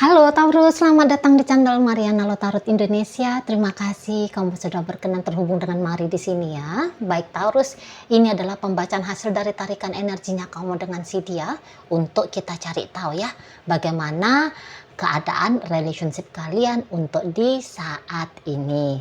Halo Taurus, selamat datang di channel Mariana Lotarot Indonesia. Terima kasih kamu sudah berkenan terhubung dengan Mari di sini ya. Baik Taurus, ini adalah pembacaan hasil dari tarikan energinya kamu dengan si dia untuk kita cari tahu ya bagaimana keadaan relationship kalian untuk di saat ini.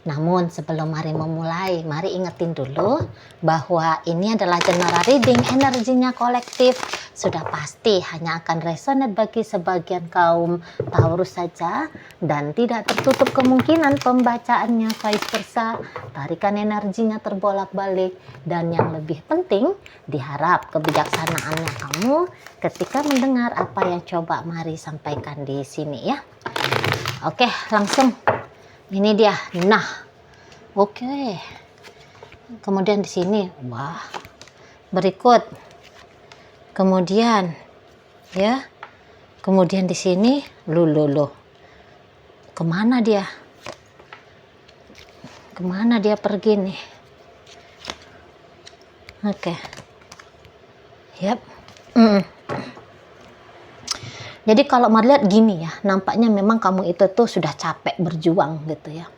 Namun sebelum Mari memulai, Mari ingetin dulu bahwa ini adalah general reading, energinya kolektif. Sudah pasti hanya akan resonate bagi sebagian kaum Taurus saja dan tidak tertutup kemungkinan pembacaannya vice versa. Tarikan energinya terbolak-balik dan yang lebih penting diharap kebijaksanaannya kamu ketika mendengar apa yang coba Mari sampaikan di sini ya. Oke, langsung. Ini dia. Nah, oke. Kemudian di sini, wah. Berikut. Kemudian, ya. Kemudian di sini, loh. Kemana dia? Kemana dia pergi nih? Oke. Yap. Jadi kalau melihat gini ya, nampaknya memang kamu itu tuh sudah capek berjuang gitu ya.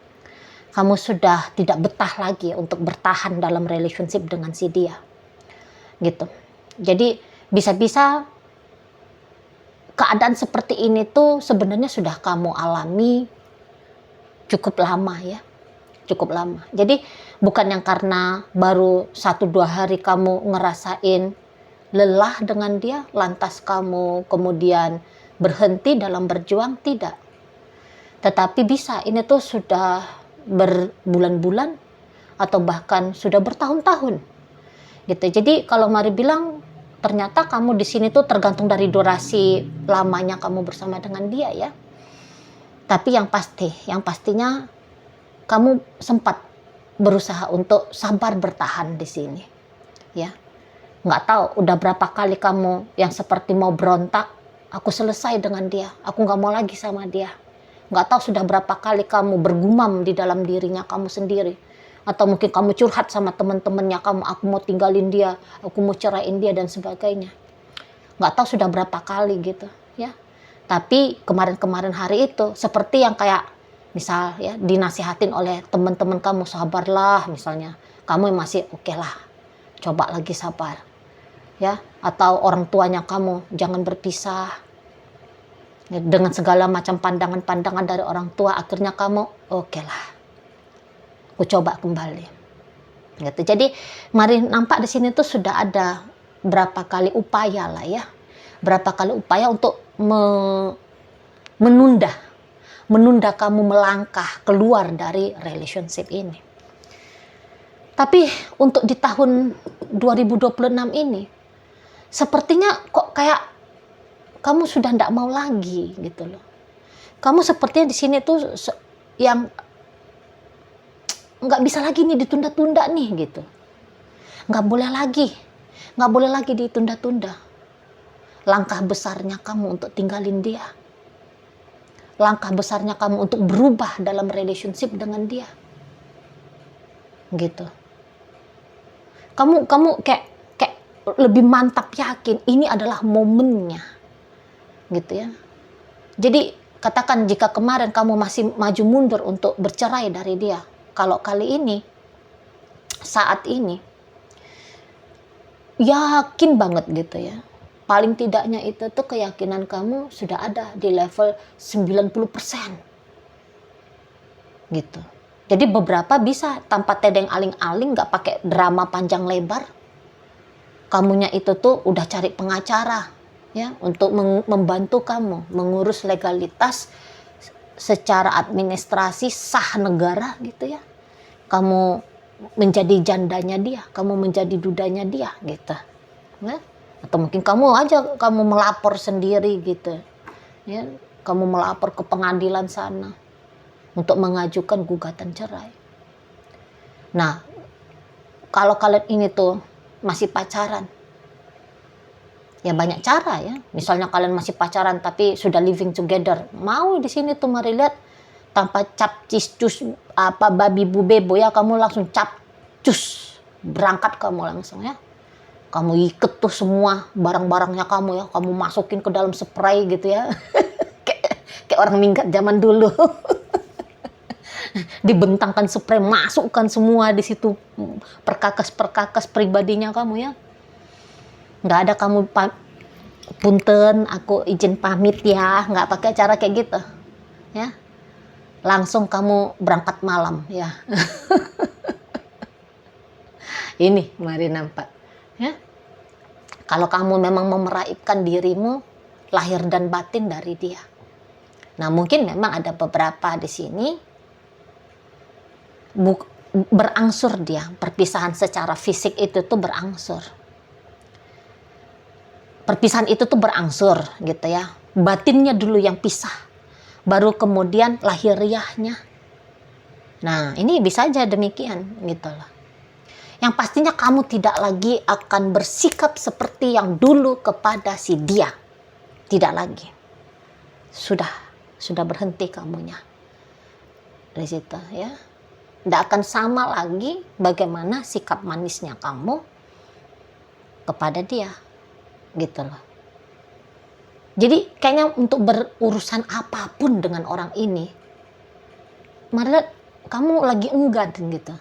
Kamu sudah tidak betah lagi untuk bertahan dalam relationship dengan si dia. Gitu. Jadi bisa-bisa keadaan seperti ini tuh sebenarnya sudah kamu alami cukup lama ya. Cukup lama. Jadi bukan yang karena baru 1-2 hari kamu ngerasain lelah dengan dia, lantas kamu kemudian berhenti dalam berjuang, tidak. Tetapi bisa ini tuh sudah berbulan-bulan atau bahkan sudah bertahun-tahun gitu. Jadi kalau Mari bilang ternyata kamu di sini tuh tergantung dari durasi lamanya kamu bersama dengan dia ya. Tapi yang pastinya kamu sempat berusaha untuk sabar bertahan di sini ya. Nggak tahu udah berapa kali kamu yang seperti mau berontak, aku selesai dengan dia, aku nggak mau lagi sama dia. Nggak tahu sudah berapa kali kamu bergumam di dalam dirinya kamu sendiri. Atau mungkin kamu curhat sama teman-temannya kamu, aku mau tinggalin dia, aku mau ceraiin dia dan sebagainya. Nggak tahu sudah berapa kali gitu ya. Tapi kemarin-kemarin hari itu seperti yang kayak misal ya dinasihatin oleh teman-teman kamu, sabarlah misalnya. Kamu masih oke lah, coba lagi sabar. Ya, atau orang tuanya kamu jangan berpisah. Ya, dengan segala macam pandangan-pandangan dari orang tua, akhirnya kamu oke lah, aku coba kembali. Gitu. Jadi Mari nampak di sini tuh sudah ada berapa kali upaya lah ya, berapa kali upaya untuk menunda kamu melangkah keluar dari relationship ini. Tapi untuk di tahun 2026 ini sepertinya kok kayak kamu sudah tidak mau lagi gitu loh. Kamu sepertinya di sini tuh yang nggak bisa lagi nih ditunda-tunda nih gitu. Nggak boleh lagi ditunda-tunda. Langkah besarnya kamu untuk tinggalin dia. Langkah besarnya kamu untuk berubah dalam relationship dengan dia. Gitu. Kamu kayak lebih mantap yakin ini adalah momennya gitu ya. Jadi katakan jika kemarin kamu masih maju mundur untuk bercerai dari dia, kalau kali ini saat ini yakin banget gitu ya, paling tidaknya itu tuh keyakinan kamu sudah ada di level 90% gitu. Jadi beberapa bisa tanpa tedeng aling-aling, gak pakai drama panjang lebar, kamunya itu tuh udah cari pengacara ya untuk membantu kamu mengurus legalitas secara administrasi sah negara gitu ya. Kamu menjadi jandanya dia, kamu menjadi dudanya dia gitu. Ya? Atau mungkin kamu melapor sendiri gitu. Ya, kamu melapor ke pengadilan sana untuk mengajukan gugatan cerai. Nah, kalau kalian ini tuh masih pacaran, ya banyak cara ya. Misalnya kalian masih pacaran tapi sudah living together, mau di sini tuh Mari lihat tanpa cap cis cus apa babi bu bebo ya, kamu langsung cap cus berangkat kamu langsung ya. Kamu iket tuh semua barang-barangnya kamu ya, kamu masukin ke dalam spray gitu ya. Kayak orang minggat zaman dulu. Dibentangkan spray, masukkan semua di situ perkakas-perkakas pribadinya kamu ya. Nggak ada kamu punten, aku izin pamit ya, nggak pakai cara kayak gitu ya. Langsung kamu berangkat malam ya. Ini mari nampak ya. Kalau kamu memang memeraibkan dirimu lahir dan batin dari dia. Nah, mungkin memang ada beberapa di sini berangsur dia, perpisahan secara fisik itu tuh berangsur. Perpisahan itu tuh berangsur gitu ya. Batinnya dulu yang pisah, baru kemudian lahiriahnya. Nah, ini bisa aja demikian gitu loh. Yang pastinya kamu tidak lagi akan bersikap seperti yang dulu kepada si dia. Tidak lagi. Sudah berhenti kamunya. Dari situ ya. Tidak akan sama lagi bagaimana sikap manisnya kamu kepada dia. Gitu loh. Jadi kayaknya untuk berurusan apapun dengan orang ini, Maria, kamu lagi enggan gitu.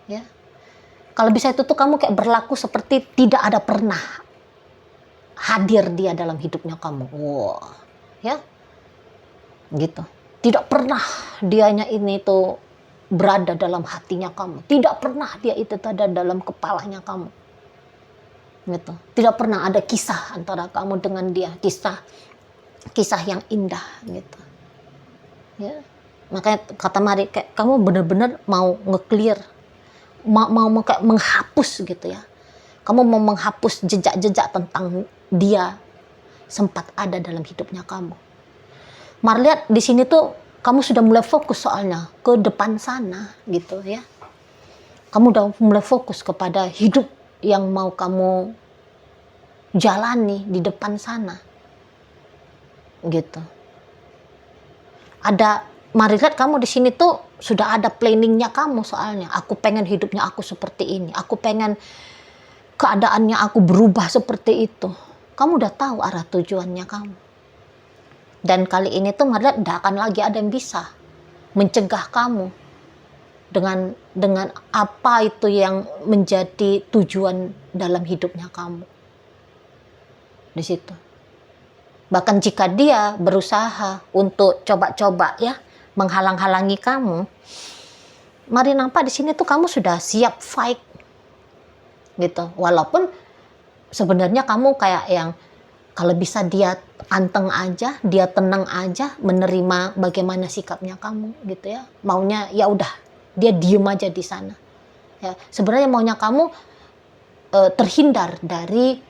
Ya. Kalau bisa itu tuh kamu kayak berlaku seperti tidak ada pernah hadir dia dalam hidupnya kamu. Wow, ya, gitu. Tidak pernah dianya ini tuh berada dalam hatinya kamu. Tidak pernah dia itu ada dalam kepalanya kamu. Gitu. Tidak pernah ada kisah antara kamu dengan dia, kisah yang indah gitu. Ya. Makanya kata Mari, kayak kamu benar-benar mau nge-clear, mau kayak menghapus gitu ya. Kamu mau menghapus jejak-jejak tentang dia sempat ada dalam hidupnya kamu. Mar lihat di sini tuh kamu sudah mulai fokus soalnya ke depan sana gitu ya. Kamu udah mulai fokus kepada hidup yang mau kamu jalani di depan sana. Gitu. Mari lihat kamu di sini tuh sudah ada planningnya kamu soalnya. Aku pengen hidupnya aku seperti ini. Aku pengen keadaannya aku berubah seperti itu. Kamu udah tahu arah tujuannya kamu. Dan kali ini tuh Mari lihat tidak akan lagi ada yang bisa mencegah kamu dengan apa itu yang menjadi tujuan dalam hidupnya kamu. Di situ. Bahkan jika dia berusaha untuk coba-coba ya menghalang-halangi kamu, Mari nampak di sini tuh kamu sudah siap fight gitu. Walaupun sebenarnya kamu kayak yang kalau bisa dia anteng aja, dia tenang aja, menerima bagaimana sikapnya kamu gitu ya. Maunya ya udah, dia diem aja di sana. Ya, sebenarnya maunya kamu terhindar dari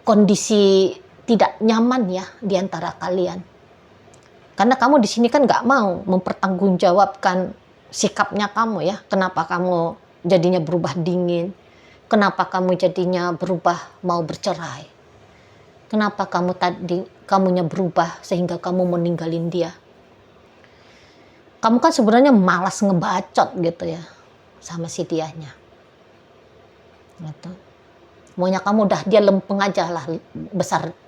kondisi tidak nyaman ya di antara kalian. Karena kamu di sini kan nggak mau mempertanggungjawabkan sikapnya kamu ya. Kenapa kamu jadinya berubah dingin? Kenapa kamu jadinya berubah mau bercerai? Kenapa kamunya berubah sehingga kamu meninggalin dia? Kamu kan sebenarnya malas ngebacot gitu ya sama si dianya. Gitu. Maunya kamu udah dia lempeng aja lah,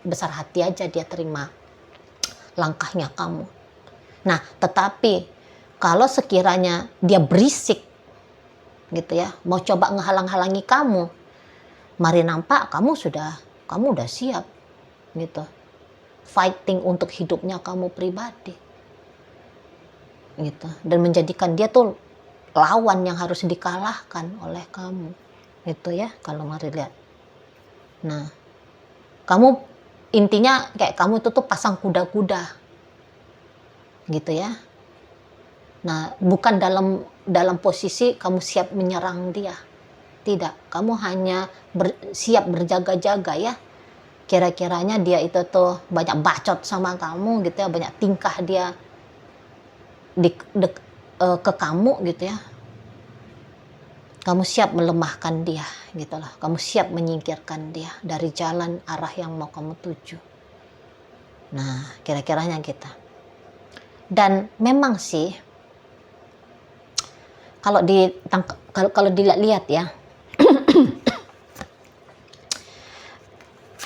besar hati aja dia terima langkahnya kamu. Nah, tetapi kalau sekiranya dia berisik gitu ya, mau coba ngehalang-halangi kamu, Mari nampak kamu udah siap gitu. Fighting untuk hidupnya kamu pribadi. Gitu. Dan menjadikan dia tuh lawan yang harus dikalahkan oleh kamu. Itu ya kalau Mari lihat. Nah, kamu intinya kayak kamu itu tuh pasang kuda-kuda gitu ya. Nah, bukan dalam posisi kamu siap menyerang dia. Tidak, kamu hanya siap berjaga-jaga ya. Kira-kiranya dia itu tuh banyak bacot sama kamu gitu ya, banyak tingkah dia ke kamu gitu ya. Kamu siap melemahkan dia gitu lah. Kamu siap menyingkirkan dia dari jalan arah yang mau kamu tuju. Nah, kira-kiranya kita. Dan memang sih kalau dilihat ya,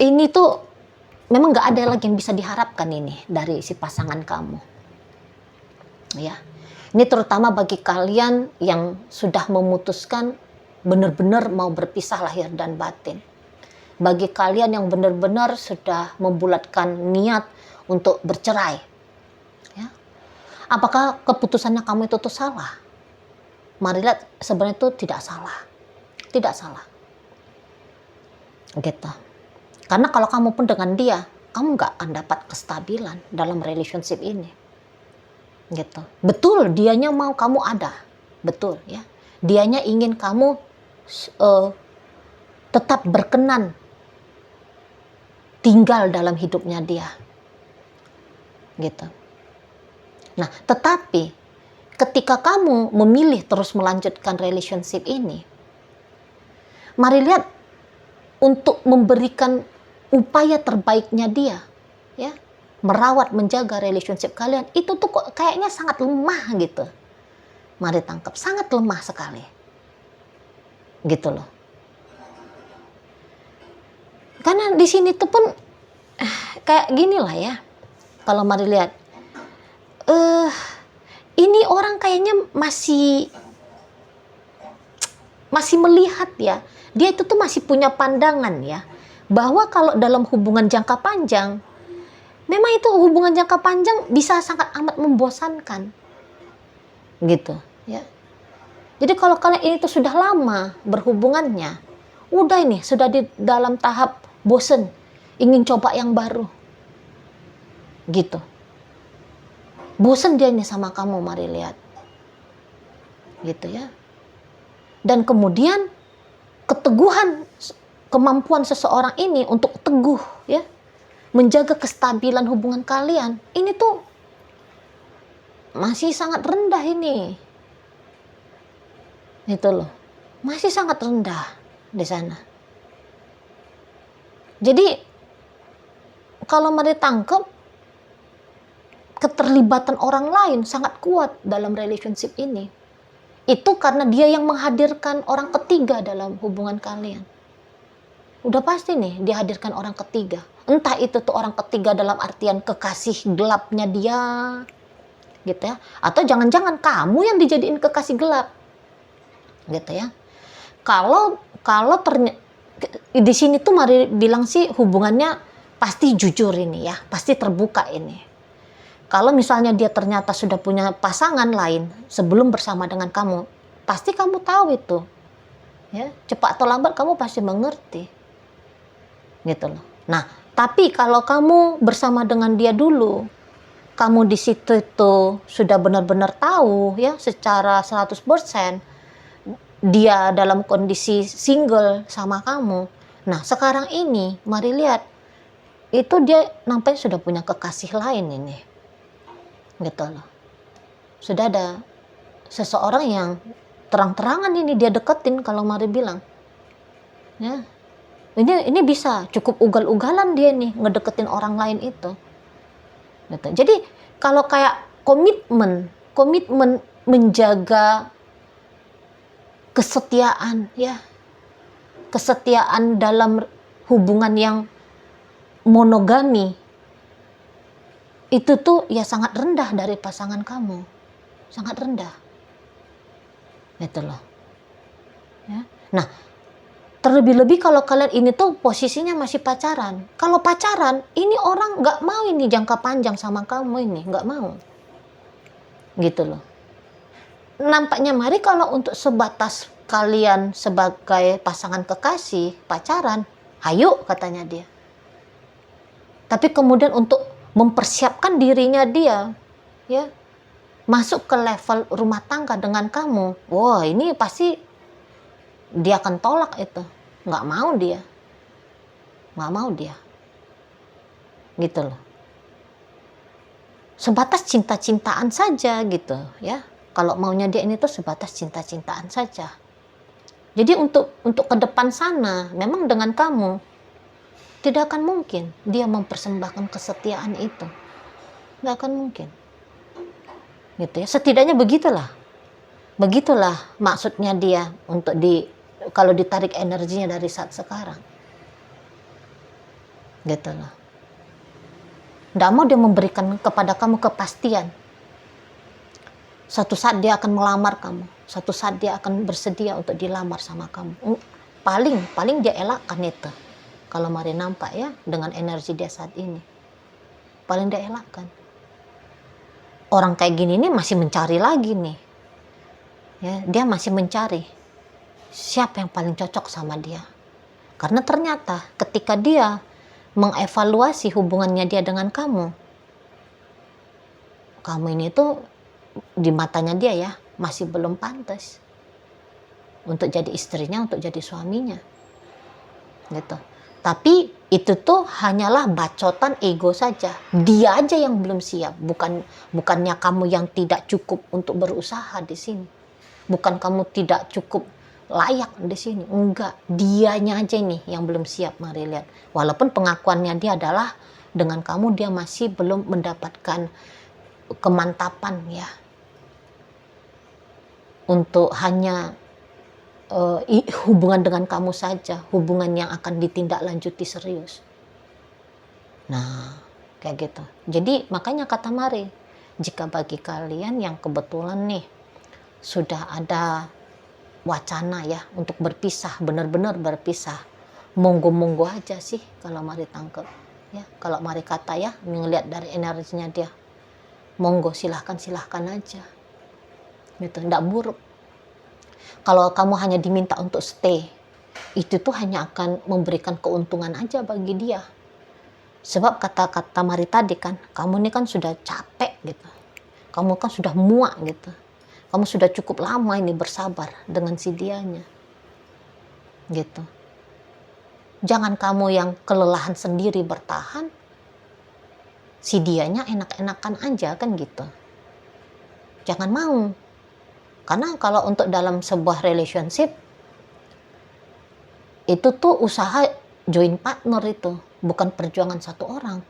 ini tuh memang nggak ada lagi yang bisa diharapkan ini dari si pasangan kamu. Ya, ini terutama bagi kalian yang sudah memutuskan benar-benar mau berpisah lahir dan batin. Bagi kalian yang benar-benar sudah membulatkan niat untuk bercerai, ya, apakah keputusannya kamu itu tuh salah? Mari lihat, sebenarnya itu tidak salah, tidak salah, gitu. Karena kalau kamu pun dengan dia, kamu nggak akan dapat kestabilan dalam relationship ini, gitu. Betul, dianya mau kamu ada, betul ya. Dianya ingin kamu tetap berkenan tinggal dalam hidupnya dia, gitu. Nah, tetapi ketika kamu memilih terus melanjutkan relationship ini, mari lihat untuk memberikan upaya terbaiknya dia, ya, merawat, menjaga relationship kalian, itu tuh kok kayaknya sangat lemah gitu. Mari tangkap, sangat lemah sekali, gitu loh. Karena di sini tuh pun kayak gini lah ya. Kalau mari lihat, ini orang kayaknya masih melihat ya. Dia itu tuh masih punya pandangan ya, bahwa kalau dalam hubungan jangka panjang, memang itu hubungan jangka panjang bisa sangat amat membosankan, gitu ya. Jadi kalau kalian ini tuh sudah lama berhubungannya, udah ini sudah di dalam tahap bosen, ingin coba yang baru, gitu. Bosen dia ini sama kamu, mari lihat, gitu ya. Dan kemudian keteguhan, kemampuan seseorang ini untuk teguh ya, menjaga kestabilan hubungan kalian, ini tuh masih sangat rendah ini. Itu loh, masih sangat rendah di sana. Jadi kalau mari tangkap, keterlibatan orang lain sangat kuat dalam relationship ini. Itu karena dia yang menghadirkan orang ketiga dalam hubungan kalian. Udah pasti nih dihadirkan orang ketiga. Entah itu tuh orang ketiga dalam artian kekasih gelapnya dia, gitu ya. Atau jangan-jangan kamu yang dijadiin kekasih gelap, gitu ya. Kalau di sini tuh mari bilang sih hubungannya pasti jujur ini ya, pasti terbuka ini. Kalau misalnya dia ternyata sudah punya pasangan lain sebelum bersama dengan kamu, pasti kamu tahu itu, ya, cepat atau lambat kamu pasti mengerti, gitu loh. Nah, tapi kalau kamu bersama dengan dia dulu, kamu di situ itu sudah benar-benar tahu ya secara 100% dia dalam kondisi single sama kamu. Nah, sekarang ini mari lihat, itu dia nampaknya sudah punya kekasih lain ini, gitu loh. Sudah ada seseorang yang terang-terangan ini dia deketin, kalau mari bilang ya, ini bisa cukup ugal-ugalan dia nih ngedeketin orang lain itu, gitu. Jadi kalau kayak komitmen menjaga kesetiaan ya, kesetiaan dalam hubungan yang monogami, itu tuh ya sangat rendah dari pasangan kamu, sangat rendah, gitu loh ya. Nah, terlebih-lebih kalau kalian ini tuh posisinya masih pacaran. Kalau pacaran, ini orang nggak mau ini jangka panjang sama kamu ini, nggak mau, gitu loh. Nampaknya mari kalau untuk sebatas kalian sebagai pasangan kekasih, pacaran, hayu katanya dia. Tapi kemudian untuk mempersiapkan dirinya dia, ya, masuk ke level rumah tangga dengan kamu, wah ini pasti dia akan tolak itu, nggak mau dia, gitu loh. Sebatas cinta-cintaan saja gitu ya. Kalau maunya dia ini tuh sebatas cinta-cintaan saja. Jadi untuk ke depan sana, memang dengan kamu tidak akan mungkin dia mempersembahkan kesetiaan itu, nggak akan mungkin, gitu ya. Setidaknya begitulah maksudnya dia untuk kalau ditarik energinya dari saat sekarang, gitu loh. Nggak mau dia memberikan kepada kamu kepastian. Suatu saat dia akan melamar kamu. Suatu saat dia akan bersedia untuk dilamar sama kamu. Paling dia elakkan itu. Kalau mari nampak ya, dengan energi dia saat ini. Paling dia elakkan. Orang kayak gini nih masih mencari lagi nih. Ya, dia masih mencari siapa yang paling cocok sama dia. Karena ternyata ketika dia mengevaluasi hubungannya dia dengan kamu ini tuh di matanya dia ya masih belum pantas untuk jadi istrinya, untuk jadi suaminya, gitu. Tapi itu tuh hanyalah bacotan ego saja. Dia aja yang belum siap, bukannya kamu yang tidak cukup untuk berusaha di sini. Bukan kamu tidak cukup layak di sini, enggak. Dianya aja nih yang belum siap, mari lihat. Walaupun pengakuannya dia adalah dengan kamu dia masih belum mendapatkan kemantapan ya. Untuk hanya hubungan dengan kamu saja, hubungan yang akan ditindaklanjuti serius. Nah, kayak gitu. Jadi makanya kata Mari, jika bagi kalian yang kebetulan nih sudah ada wacana ya untuk berpisah, benar-benar berpisah, monggo-monggo aja sih kalau Mari tangkap ya. Kalau Mari kata ya, melihat dari energinya dia, monggo silahkan aja. Gitu, enggak buruk. Kalau kamu hanya diminta untuk stay, itu tuh hanya akan memberikan keuntungan aja bagi dia. Sebab kata-kata Mari tadi kan, kamu ini kan sudah capek gitu. Kamu kan sudah muak gitu. Kamu sudah cukup lama ini bersabar dengan si dianya. Gitu. Jangan kamu yang kelelahan sendiri bertahan, si dianya enak-enakan aja kan gitu. Jangan mau. Karena kalau untuk dalam sebuah relationship, itu tuh usaha join partner itu, bukan perjuangan satu orang.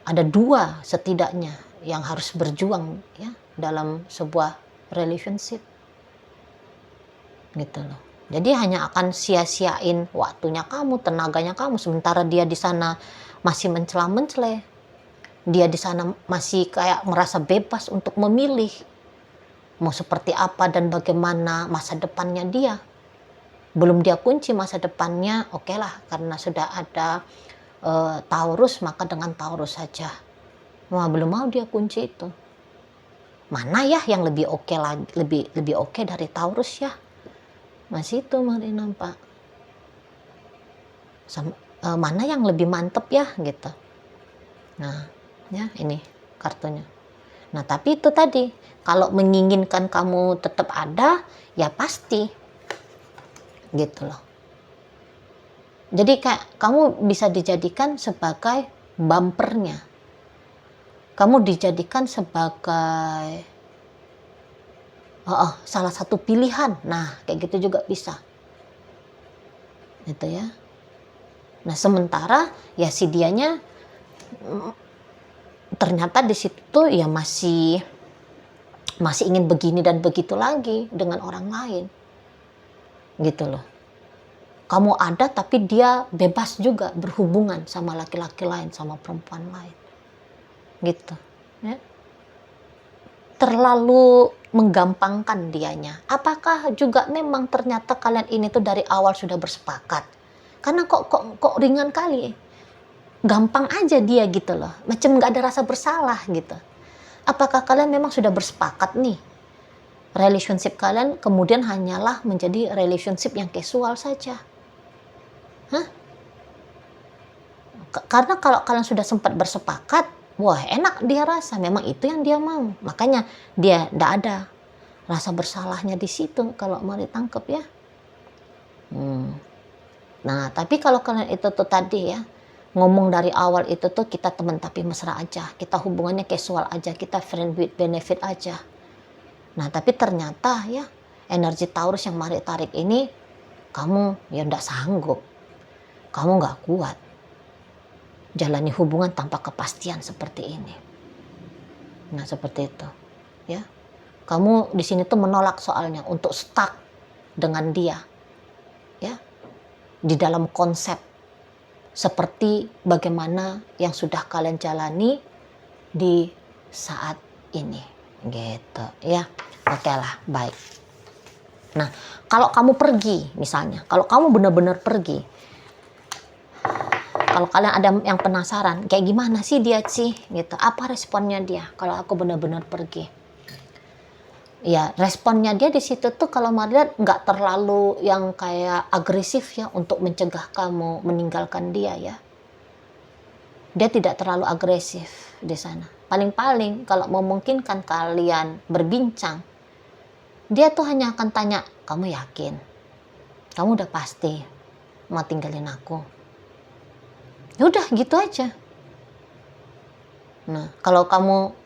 Ada dua setidaknya yang harus berjuang ya dalam sebuah relationship. Gitu loh. Jadi hanya akan sia-siain waktunya kamu, tenaganya kamu, sementara dia di sana masih mencela-mencela. Dia di sana masih kayak merasa bebas untuk memilih mau seperti apa dan bagaimana masa depannya dia. Belum dia kunci masa depannya, oke lah, karena sudah ada Taurus, maka dengan Taurus saja. Belum mau dia kunci itu. Mana ya yang lebih oke lagi, lebih oke dari Taurus ya? Masih itu Mari nampak. Mana yang lebih mantep ya gitu. Nah, ya ini kartunya. Nah, tapi itu tadi, kalau menginginkan kamu tetap ada, ya pasti. Gitu loh. Jadi kamu bisa dijadikan sebagai bumpernya. Kamu dijadikan sebagai salah satu pilihan. Nah, kayak gitu juga bisa. Gitu ya. Nah, sementara ya si dianya ternyata di situ ya masih ingin begini dan begitu lagi dengan orang lain. Gitu loh. Kamu ada tapi dia bebas juga berhubungan sama laki-laki lain, sama perempuan lain. Gitu. Ya. Terlalu menggampangkan dianya. Apakah juga memang ternyata kalian ini tuh dari awal sudah bersepakat? Karena kok ringan kali. Gampang aja dia gitu loh. Macam gak ada rasa bersalah gitu. Apakah kalian memang sudah bersepakat nih? Relationship kalian kemudian hanyalah menjadi relationship yang casual saja. Hah? Karena kalau kalian sudah sempat bersepakat, wah enak dia rasa, memang itu yang dia mau. Makanya dia tidak ada rasa bersalahnya di situ kalau mau ditangkap ya. Nah, tapi kalau kalian itu tuh tadi ya, ngomong dari awal itu tuh kita teman tapi mesra aja, kita hubungannya casual aja, kita friend with benefit aja. Nah, tapi ternyata ya energi Taurus yang Mari tarik ini, kamu ya nggak sanggup, kamu nggak kuat jalani hubungan tanpa kepastian seperti ini. Nah, seperti itu ya. Kamu di sini tuh menolak soalnya untuk stuck dengan dia ya, di dalam konsep seperti bagaimana yang sudah kalian jalani di saat ini, gitu ya. Oke lah, baik. Nah, kalau kamu pergi, misalnya, kalau kamu benar-benar pergi, kalau kalian ada yang penasaran, kayak gimana sih dia sih, gitu, apa responnya dia kalau aku benar-benar pergi? Ya, responnya dia di situ tuh kalau Maria nggak terlalu yang kayak agresif ya untuk mencegah kamu meninggalkan dia ya. Dia tidak terlalu agresif di sana. Paling-paling kalau memungkinkan kalian berbincang, dia tuh hanya akan tanya, kamu yakin? Kamu udah pasti mau tinggalin aku? Ya udah gitu aja. Nah, kalau kamu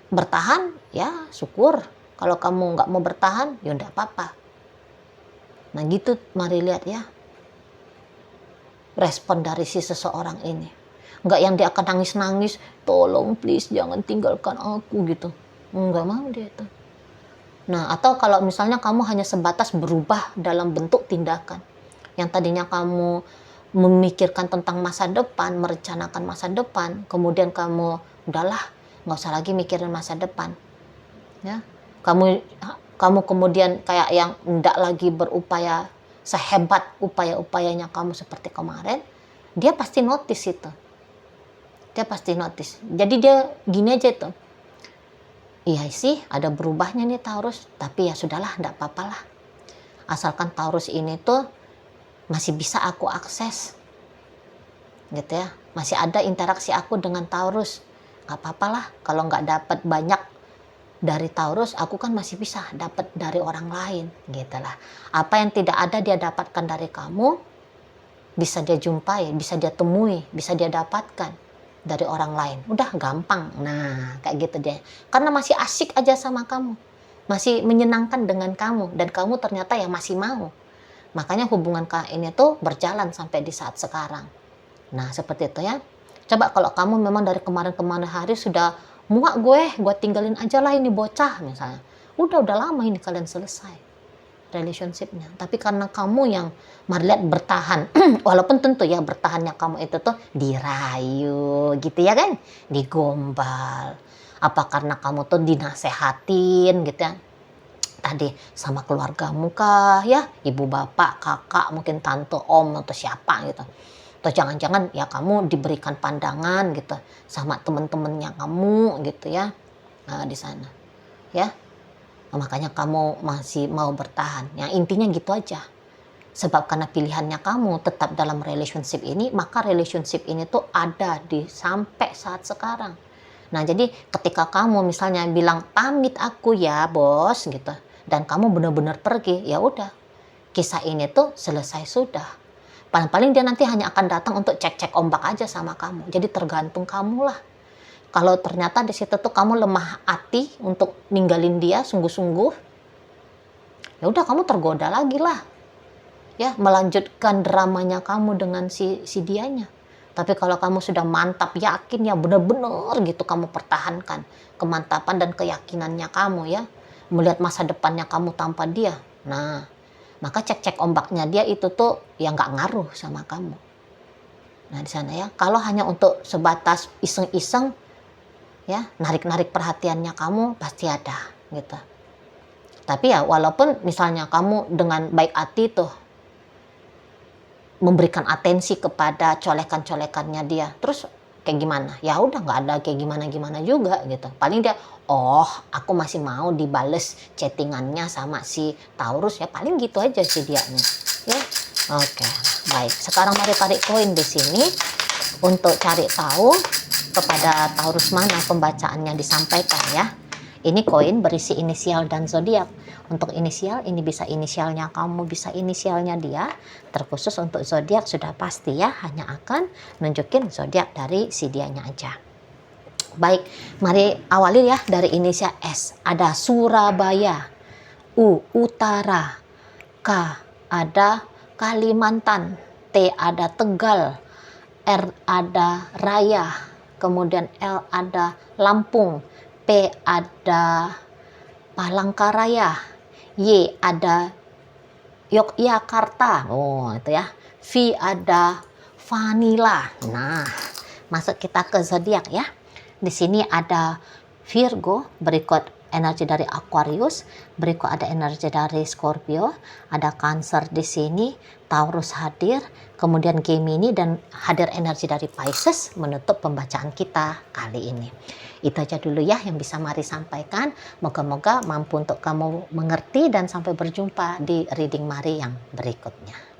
bertahan, ya syukur. Kalau kamu nggak mau bertahan, ya udah apa-apa. Nah gitu, mari lihat ya respon dari si seseorang ini. Nggak yang dia akan nangis-nangis, tolong please jangan tinggalkan aku gitu. Nggak mau dia itu. Nah, atau kalau misalnya kamu hanya sebatas berubah dalam bentuk tindakan. Yang tadinya kamu memikirkan tentang masa depan, merencanakan masa depan, kemudian kamu, udahlah, nggak usah lagi mikirin masa depan. Ya, kamu kemudian kayak yang tidak lagi berupaya sehebat upaya-upayanya kamu seperti kemarin, dia pasti notice itu. Dia pasti notice. Jadi dia gini aja tuh. Iya sih, ada berubahnya nih Taurus, tapi ya sudahlah, enggak apa-apalah. Asalkan Taurus ini tuh masih bisa aku akses. Gitu ya. Masih ada interaksi aku dengan Taurus. Enggak apa-apalah kalau enggak dapat banyak dari Taurus, aku kan masih bisa dapat dari orang lain, gitulah. Apa yang tidak ada dia dapatkan dari kamu, bisa dia jumpai, bisa dia temui, bisa dia dapatkan dari orang lain. Udah gampang. Nah, kayak gitu dia. Karena masih asik aja sama kamu. Masih menyenangkan dengan kamu. Dan kamu ternyata ya masih mau. Makanya hubungan ini tuh berjalan sampai di saat sekarang. Nah, seperti itu ya. Coba kalau kamu memang dari kemarin-kemarin hari sudah muak gue tinggalin aja lah ini bocah misalnya. Udah lama ini kalian selesai relationship-nya. Tapi karena kamu yang lihat bertahan, walaupun tentu ya bertahannya kamu itu tuh dirayu gitu ya kan, digombal. Apa karena kamu tuh dinasehatin gitu ya, tadi sama keluargamu kah ya, ibu bapak, kakak, mungkin tante, om atau siapa gitu. Atau jangan-jangan ya kamu diberikan pandangan gitu sama teman-temannya kamu gitu ya, di sana ya. Makanya kamu masih mau bertahan. Ya intinya gitu aja. Sebab karena pilihannya kamu tetap dalam relationship ini, maka relationship ini tuh ada di sampai saat sekarang. Nah, jadi ketika kamu misalnya bilang pamit aku ya, bos gitu, dan kamu benar-benar pergi, ya udah. Kisah ini tuh selesai sudah. Paling-paling dia nanti hanya akan datang untuk cek-cek ombak aja sama kamu. Jadi tergantung kamu lah. Kalau ternyata di situ tuh kamu lemah hati untuk ninggalin dia sungguh-sungguh, ya udah kamu tergoda lagi lah, ya melanjutkan dramanya kamu dengan si dianya. Tapi kalau kamu sudah mantap yakin ya benar-benar gitu kamu pertahankan kemantapan dan keyakinannya kamu ya, melihat masa depannya kamu tanpa dia. Nah, maka cek-cek ombaknya dia itu tuh ya nggak ngaruh sama kamu. Nah di sana ya, kalau hanya untuk sebatas iseng-iseng, ya narik-narik perhatiannya kamu pasti ada gitu. Tapi ya walaupun misalnya kamu dengan baik hati tuh memberikan atensi kepada colekan-colekannya dia, terus kayak gimana? Ya udah nggak ada kayak gimana-gimana juga gitu. Paling dia, oh aku masih mau dibales chattingannya sama si Taurus ya, paling gitu aja sih dianya. Ya, oke, baik. Sekarang mari tarik koin di sini untuk cari tahu kepada Taurus mana pembacaannya disampaikan ya. Ini koin berisi inisial dan zodiak. Untuk inisial ini bisa inisialnya kamu, bisa inisialnya dia. Terkhusus untuk zodiak sudah pasti ya, hanya akan nunjukin zodiak dari si dianya aja. Baik, mari awali ya dari inisial S. Ada Surabaya, U Utara, K ada Kalimantan, T ada Tegal, R ada Raya, kemudian L ada Lampung, P ada Palangkaraya, Y ada Yogyakarta, oh itu ya, V ada vanilla. Nah, masuk kita ke zodiak ya. Di sini ada Virgo, berikut energi dari Aquarius, berikut ada energi dari Scorpio, ada Cancer di sini, Taurus hadir, kemudian Gemini dan hadir energi dari Pisces menutup pembacaan kita kali ini. Itu aja dulu ya yang bisa Mari sampaikan. Moga-moga mampu untuk kamu mengerti dan sampai berjumpa di reading Mari yang berikutnya.